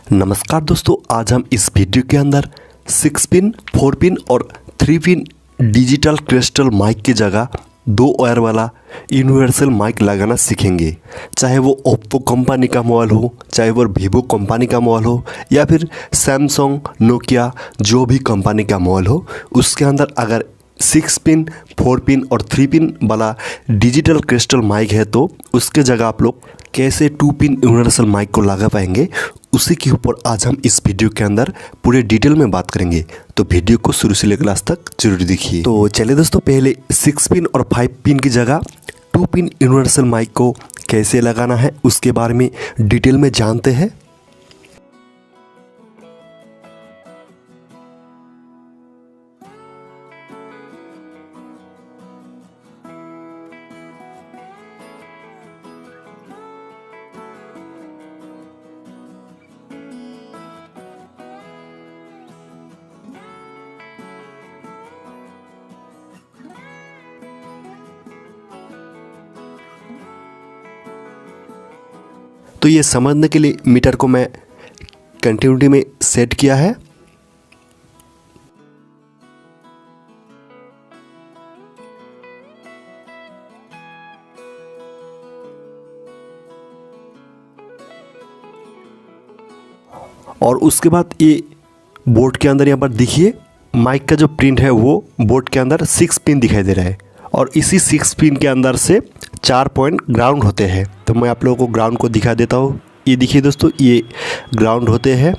नमस्कार दोस्तों, आज हम इस वीडियो के अंदर 6 पिन, 4 पिन और 3 पिन डिजिटल क्रिस्टल माइक की जगह 2 वायर वाला यूनिवर्सल माइक लगाना सीखेंगे। चाहे वो ओप्पो कंपनी का मोबाइल हो, चाहे वो वीवो कंपनी का मोबाइल हो या फिर सैमसंग, नोकिया, जो भी कंपनी का मोबाइल हो, उसके अंदर अगर 6 पिन, 4 पिन और 3 पिन वाला डिजिटल क्रिस्टल माइक है तो उसके जगह आप लोग कैसे 2 पिन यूनिवर्सल माइक को लगा पाएंगे, उसी के ऊपर आज हम इस वीडियो के अंदर पूरे डिटेल में बात करेंगे। तो वीडियो को शुरू से लेकर लास्ट तक जरूर देखिए। तो चलिए दोस्तों, पहले 6 पिन और 5 पिन की जगह 2 पिन यूनिवर्सल माइक को कैसे लगाना है उसके बारे में डिटेल में जानते हैं। तो ये समझने के लिए मीटर को मैं कंटिन्यूटी में सेट किया है। और उसके बाद ये बोर्ड के अंदर यहाँ पर देखिए माइक का जो प्रिंट है वो बोर्ड के अंदर 6 पिन दिखाई दे रहा है और इसी 6 पिन के अंदर से 4 पॉइंट ग्राउंड होते हैं। तो मैं आप लोगों को ग्राउंड को दिखा देता हूँ। ये देखिए दोस्तों, ये ग्राउंड होते हैं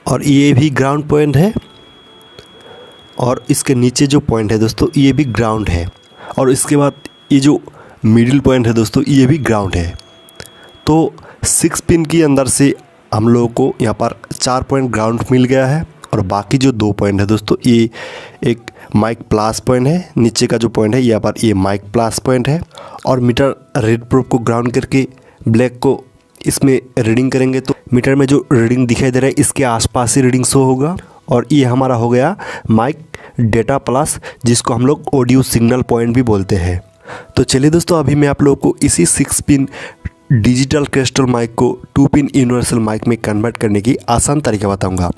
और ये भी ग्राउंड पॉइंट है और इसके नीचे जो पॉइंट है दोस्तों ये भी ग्राउंड है और इसके बाद ये जो मिडिल पॉइंट है दोस्तों ये भी ग्राउंड है। तो 6 पिन के अंदर से हम लोगों को यहाँ पर 4 पॉइंट ग्राउंड मिल गया है और बाकी जो 2 पॉइंट है दोस्तों ये एक माइक प्लस पॉइंट है, नीचे का जो पॉइंट है यहाँ पर ये माइक प्लस पॉइंट है। और मीटर रेड प्रोब को ग्राउंड करके ब्लैक को इसमें रीडिंग करेंगे तो मीटर में जो रीडिंग दिखाई दे रहा है इसके आसपास ही रीडिंग शो होगा। और ये हमारा हो गया माइक डेटा प्लस, जिसको हम लोग ऑडियो सिग्नल पॉइंट भी बोलते हैं। तो चलिए दोस्तों, अभी मैं आप लोगों को इसी 6 पिन डिजिटल क्रिस्टल माइक को 2 पिन यूनिवर्सल माइक में कन्वर्ट करने की आसान तरीका बताऊंगा।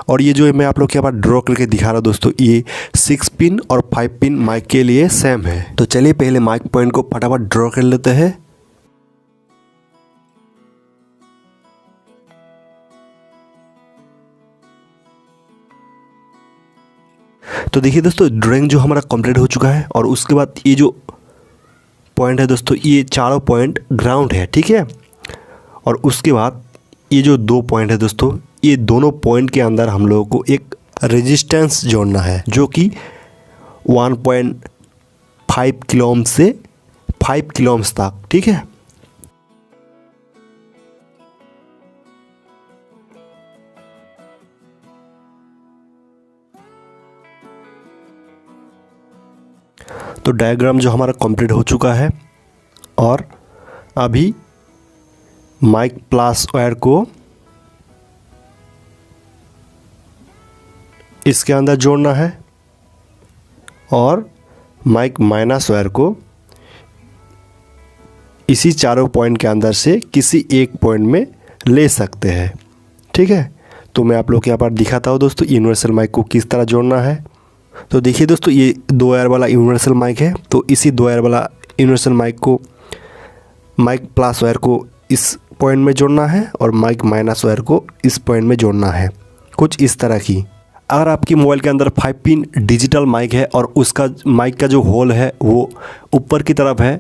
और ये जो मैं आप लोग के यहाँ पर ड्रॉ करके दिखा रहा हूँ दोस्तों, ये 6 पिन और 5 पिन माइक के लिए सेम है। तो चलिए पहले माइक पॉइंट को फटाफट ड्रॉ कर लेते हैं। तो देखिए दोस्तों, ड्राइंग जो हमारा कंप्लीट हो चुका है और उसके बाद ये जो पॉइंट है दोस्तों ये चारों पॉइंट ग्राउंड है, ठीक है। और उसके बाद ये जो 2 पॉइंट है दोस्तों, ये दोनों पॉइंट के अंदर हम लोगों को एक रेजिस्टेंस जोड़ना है जो कि 1.5 किलो ओम से 5 किलो ओम्स तक, ठीक है। तो डायग्राम जो हमारा कंप्लीट हो चुका है और अभी माइक प्लस वायर को इसके अंदर जोड़ना है और माइक माइनस वायर को इसी चारों पॉइंट के अंदर से किसी एक पॉइंट में ले सकते हैं, ठीक है। तो मैं आप लोग के यहाँ पर दिखाता हूँ दोस्तों यूनिवर्सल माइक को किस तरह जोड़ना है। तो देखिए दोस्तों, ये 2 वायर वाला यूनिवर्सल माइक है। तो इसी 2 वायर वाला यूनिवर्सल माइक को माइक प्लस वायर को इस पॉइंट में जोड़ना है और माइक माइनस वायर को इस पॉइंट में जोड़ना है, कुछ इस तरह की। अगर आपकी मोबाइल के अंदर 5 पिन डिजिटल माइक है और उसका माइक का जो होल है वो ऊपर की तरफ है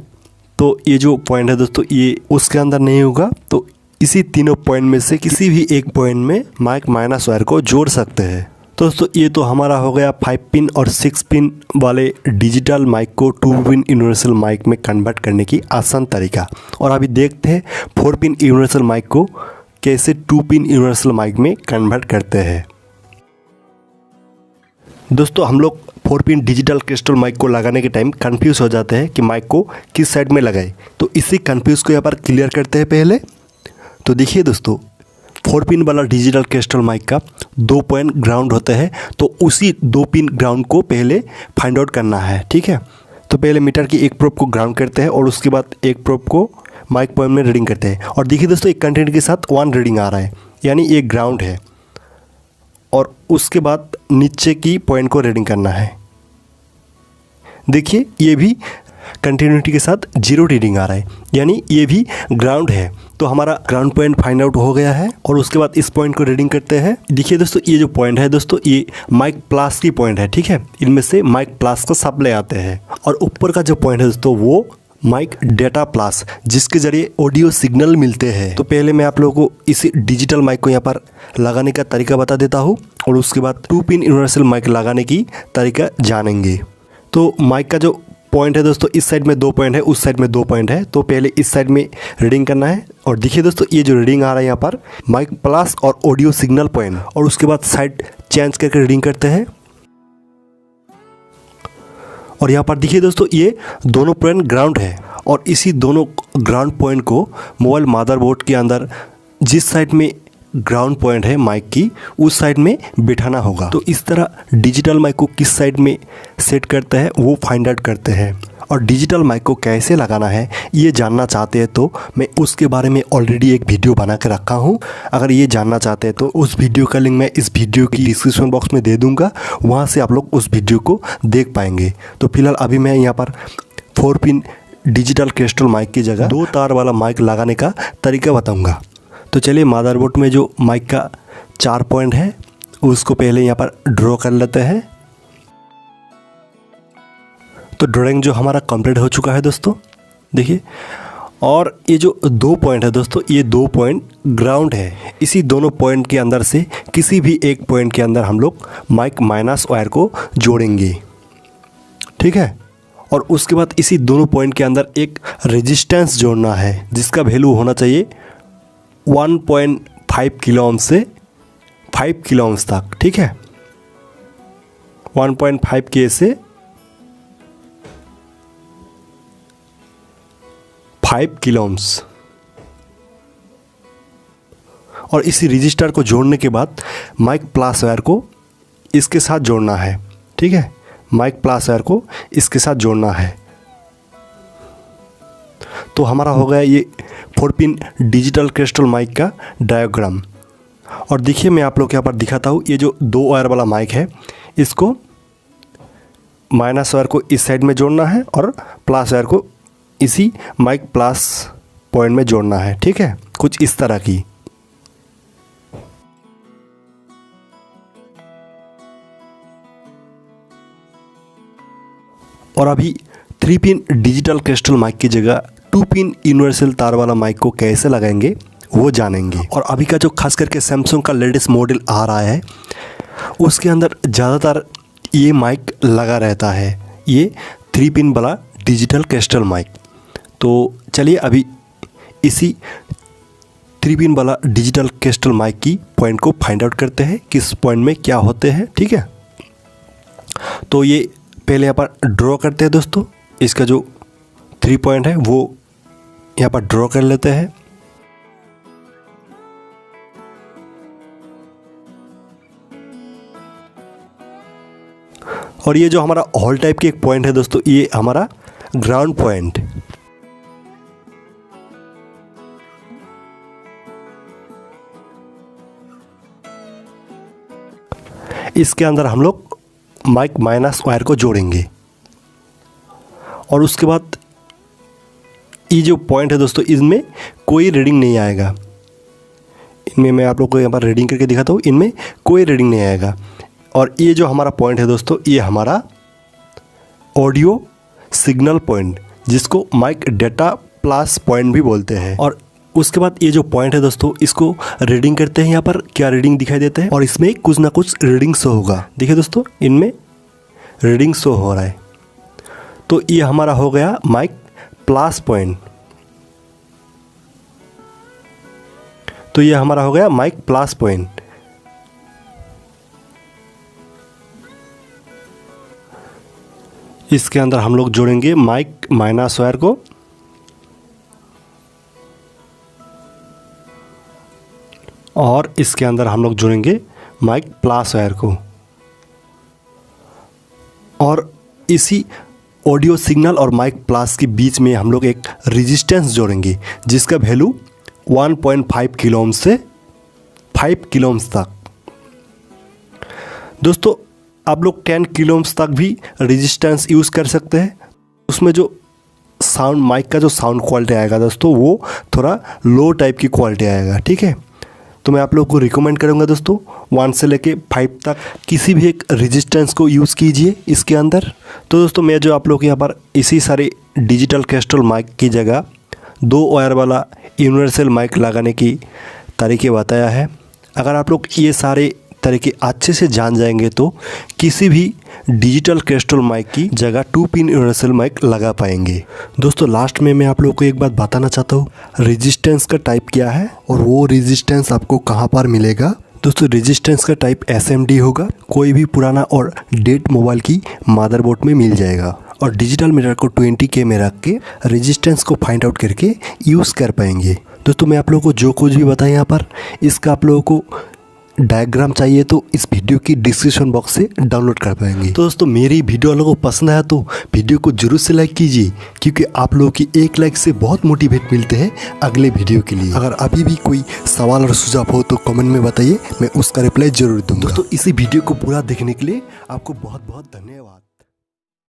तो ये जो पॉइंट है दोस्तों ये उसके अंदर नहीं होगा। तो इसी तीनों पॉइंट में से किसी भी एक पॉइंट में माइक माइनस वायर को जोड़ सकते हैं। तो दोस्तों ये तो हमारा हो गया 5 पिन और 6 पिन वाले डिजिटल माइक को 2 पिन यूनिवर्सल माइक में कन्वर्ट करने की आसान तरीका। और अभी देखते हैं 4 पिन यूनिवर्सल माइक को कैसे 2 पिन यूनिवर्सल माइक में कन्वर्ट करते हैं। दोस्तों हम लोग 4 पिन डिजिटल क्रिस्टल माइक को लगाने के टाइम कंफ्यूज हो जाते हैं कि माइक को किस साइड में लगाए। तो इसी कंफ्यूज को यहाँ पर क्लियर करते हैं पहले। तो देखिए दोस्तों, 4 पिन वाला डिजिटल क्रिस्टल माइक का 2 पॉइंट ग्राउंड होते हैं, तो उसी 2 पिन ग्राउंड को पहले फाइंड आउट करना है, ठीक है। तो पहले मीटर की एक प्रोब को ग्राउंड करते हैं और उसके बाद एक प्रोब को माइक पॉइंट में रीडिंग करते हैं। और देखिए दोस्तों, एक कंटेंट के साथ 1 रीडिंग आ रहा है, यानी ये ग्राउंड है, और उसके बाद नीचे की पॉइंट को रीडिंग करना है। देखिए ये भी कंटिन्यूटी के साथ 0 रीडिंग आ रहा है, यानी ये भी ग्राउंड है। तो हमारा ग्राउंड पॉइंट फाइंड आउट हो गया है। और उसके बाद इस पॉइंट को रीडिंग करते हैं। देखिए दोस्तों, ये जो पॉइंट है दोस्तों, ये माइक प्लस की पॉइंट है, ठीक है। इनमें से माइक प्लस का सप्लाई आते हैं, और ऊपर का जो पॉइंट है दोस्तों वो माइक डेटा प्लस, जिसके जरिए ऑडियो सिग्नल मिलते हैं। तो पहले मैं आप लोगों को इसी डिजिटल माइक को यहाँ पर लगाने का तरीका बता देता हूँ, और उसके बाद 2 पिन यूनिवर्सल माइक लगाने की तरीका जानेंगे। तो माइक का जो पॉइंट है दोस्तों, इस साइड में 2 पॉइंट है, उस साइड में 2 पॉइंट है। तो पहले इस साइड में रीडिंग करना है, और देखिए दोस्तों ये जो रीडिंग आ रहा है यहाँ पर माइक प्लस और ऑडियो सिग्नल पॉइंट, और उसके बाद साइड चेंज करके रीडिंग करते हैं। और यहाँ पर देखिए दोस्तों ये दोनों पॉइंट ग्राउंड है, और इसी दोनों ग्राउंड पॉइंट को मोबाइल मदरबोर्ड के अंदर जिस साइड में ग्राउंड पॉइंट है माइक की, उस साइड में बिठाना होगा। तो इस तरह डिजिटल माइक को किस साइड में सेट करते हैं वो फाइंड आउट करते हैं। और डिजिटल माइक को कैसे लगाना है ये जानना चाहते हैं तो मैं उसके बारे में ऑलरेडी एक वीडियो बना के रखा हूँ। अगर ये जानना चाहते हैं तो उस वीडियो का लिंक मैं इस वीडियो की डिस्क्रिप्शन बॉक्स में दे दूँगा, वहाँ से आप लोग उस वीडियो को देख पाएंगे। तो फिलहाल अभी मैं यहाँ पर 4 पिन डिजिटल क्रिस्टल माइक की जगह 2 तार वाला माइक लगाने का तरीका बताऊँगा। तो चलिए मदरबोर्ड में जो माइक का 4 पॉइंट है उसको पहले यहाँ पर ड्रॉ कर लेते हैं। तो ड्राइंग जो हमारा कंप्लीट हो चुका है दोस्तों, देखिए। और ये जो 2 पॉइंट है दोस्तों, ये 2 पॉइंट ग्राउंड है। इसी दोनों पॉइंट के अंदर से किसी भी एक पॉइंट के अंदर हम लोग माइक माइनस वायर को जोड़ेंगे, ठीक है। और उसके बाद इसी दोनों पॉइंट के अंदर एक रेजिस्टेंस जोड़ना है, जिसका वैल्यू होना चाहिए 1.5 किलो ओम से 5 किलो ओम्स तक, ठीक है। 1.5 के से 5 किलो ओम्स। और इसी रजिस्टर को जोड़ने के बाद माइक प्लस वायर को इसके साथ जोड़ना है, ठीक है। माइक प्लस वायर को इसके साथ जोड़ना है। तो हमारा हो गया ये 4 पिन डिजिटल क्रिस्टल माइक का डायग्राम। और देखिए मैं आप लोग के यहाँ पर दिखाता हूँ, ये जो 2 वायर वाला माइक है इसको माइनस वायर को इस साइड में जोड़ना है और प्लस वायर को इसी माइक प्लस पॉइंट में जोड़ना है, ठीक है। कुछ इस तरह की। और अभी 3 पिन डिजिटल क्रिस्टल माइक की जगह 2 पिन यूनिवर्सल तार वाला माइक को कैसे लगाएंगे वो जानेंगे। और अभी का जो खास करके सैमसंग का लेटेस्ट मॉडल आ रहा है उसके अंदर ज़्यादातर ये माइक लगा रहता है, ये 3 पिन वाला डिजिटल क्रिस्टल माइक। तो चलिए अभी इसी 3 पिन वाला डिजिटल क्रिस्टल माइक की पॉइंट को फाइंड आउट करते हैं, किस पॉइंट में क्या होते हैं, ठीक है। तो ये पहले यहाँ पर ड्रॉ करते हैं दोस्तों। इसका जो 3 पॉइंट है वो यहाँ पर ड्रॉ कर लेते हैं। और ये जो हमारा हॉल टाइप की एक पॉइंट है दोस्तों, ये हमारा ग्राउंड पॉइंट। इसके अंदर हम लोग माइक माइनस वायर को जोड़ेंगे। और उसके बाद ये जो पॉइंट है दोस्तों, इनमें कोई रीडिंग नहीं आएगा। इनमें मैं आप लोग को यहाँ पर रीडिंग करके दिखाता हूँ, इनमें कोई रीडिंग नहीं आएगा। और ये जो हमारा पॉइंट है दोस्तों, ये हमारा ऑडियो सिग्नल पॉइंट, जिसको माइक डेटा प्लस पॉइंट भी बोलते हैं। और उसके बाद ये जो पॉइंट है दोस्तों, इसको रीडिंग करते हैं। यहाँ पर क्या रीडिंग दिखाई देते हैं और इसमें कुछ ना कुछ रीडिंग शो होगा। देखिए दोस्तों, इनमें रीडिंग शो हो रहा है। तो ये हमारा हो गया माइक प्लस पॉइंट। तो ये हमारा हो गया माइक प्लस पॉइंट। इसके अंदर हम लोग जोड़ेंगे माइक माइनस वायर को। और इसके अंदर हम लोग जोड़ेंगे माइक प्लस वायर को। और इसी ऑडियो सिग्नल और माइक प्लस के बीच में हम लोग एक रेजिस्टेंस जोड़ेंगे, जिसका वैल्यू 1.5 किलो ओम से 5 किलो ओम्स तक। दोस्तों आप लोग 10 किलो ओम्स तक भी रेजिस्टेंस यूज़ कर सकते हैं। उसमें जो साउंड माइक का जो साउंड क्वालिटी आएगा दोस्तों वो थोड़ा लो टाइप की क्वालिटी आएगा, ठीक है। तो मैं आप लोगों को रिकमेंड करूंगा दोस्तों 1 से लेके 5 तक किसी भी एक रेजिस्टेंस को यूज़ कीजिए इसके अंदर। तो दोस्तों मैं जो आप लोग यहाँ पर इसी सारे डिजिटल क्रिस्टल माइक की जगह 2 वायर वाला यूनिवर्सल माइक लगाने की तरीके बताया है। अगर आप लोग ये सारे तरीके अच्छे से जान जाएंगे तो किसी भी डिजिटल क्रिस्टल माइक की जगह 2 पिन यूनिवर्सल माइक लगा पाएंगे। दोस्तों लास्ट में मैं आप लोगों को एक बात बताना चाहता हूँ, रेजिस्टेंस का टाइप क्या है और वो रेजिस्टेंस आपको कहाँ पर मिलेगा। दोस्तों रेजिस्टेंस का टाइप SMD होगा, कोई भी पुराना और डेड मोबाइल की मदरबोर्ड में मिल जाएगा। और डिजिटल मीटर को 20K में रख के रेजिस्टेंस को फाइंड आउट करके यूज़ कर पाएंगे। दोस्तों मैं आप लोगों को जो कुछ भी बताया यहाँ पर, इसका आप लोगों को डायग्राम चाहिए तो इस वीडियो की डिस्क्रिप्शन बॉक्स से डाउनलोड कर पाएंगे। तो दोस्तों मेरी वीडियो आप लोगों को पसंद आया तो वीडियो को जरूर से लाइक कीजिए, क्योंकि आप लोगों की एक लाइक से बहुत मोटिवेट मिलते हैं अगले वीडियो के लिए। अगर अभी भी कोई सवाल और सुझाव हो तो कमेंट में बताइए, मैं उसका रिप्लाई जरूर दूंगा। दोस्तों इसी वीडियो को पूरा देखने के लिए आपको बहुत बहुत धन्यवाद।